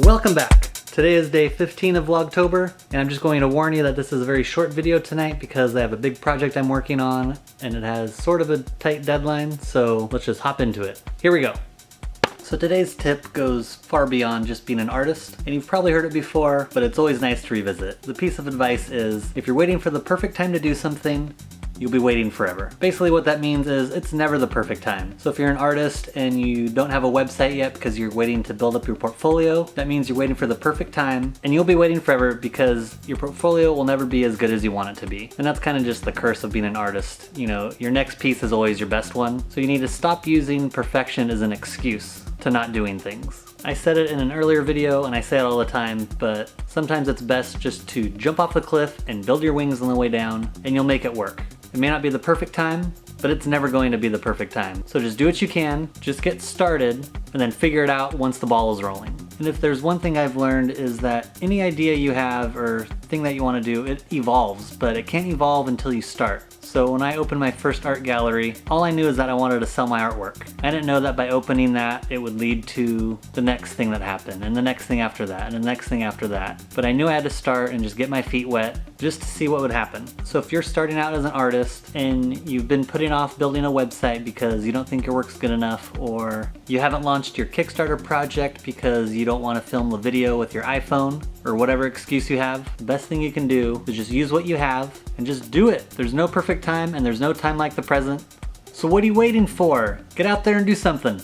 Welcome back! Today is day 15 of Vlogtober, and I'm just going to warn you that this is a very short video tonight because I have a big project I'm working on and it has sort of a tight deadline, so let's just hop into it. Here we go. So today's tip goes far beyond just being an artist, and you've probably heard it before, but it's always nice to revisit. The piece of advice is, if you're waiting for the perfect time to do something, you'll be waiting forever. Basically what that means is it's never the perfect time. So if you're an artist and you don't have a website yet because you're waiting to build up your portfolio, that means you're waiting for the perfect time, and you'll be waiting forever because your portfolio will never be as good as you want it to be. And that's kind of just the curse of being an artist. You know, your next piece is always your best one. So you need to stop using perfection as an excuse to not doing things. I said it in an earlier video and I say it all the time, but sometimes it's best just to jump off the cliff and build your wings on the way down, and you'll make it work. It may not be the perfect time, but it's never going to be the perfect time. So just do what you can, just get started, and then figure it out once the ball is rolling. And if there's one thing I've learned is that any idea you have or thing that you want to do, it evolves, but it can't evolve until you start. So when I opened my first art gallery, all I knew is that I wanted to sell my artwork. I didn't know that by opening that, it would lead to the next thing that happened, and the next thing after that, and the next thing after that. But I knew I had to start and just get my feet wet, just to see what would happen. So if you're starting out as an artist, and you've been putting off building a website because you don't think your work's good enough, or you haven't launched your Kickstarter project because you don't want to film the video with your iPhone, or whatever excuse you have, the best thing you can do is just use what you have and just do it. There's no perfect time, and there's no time like the present. So what are you waiting for? Get out there and do something.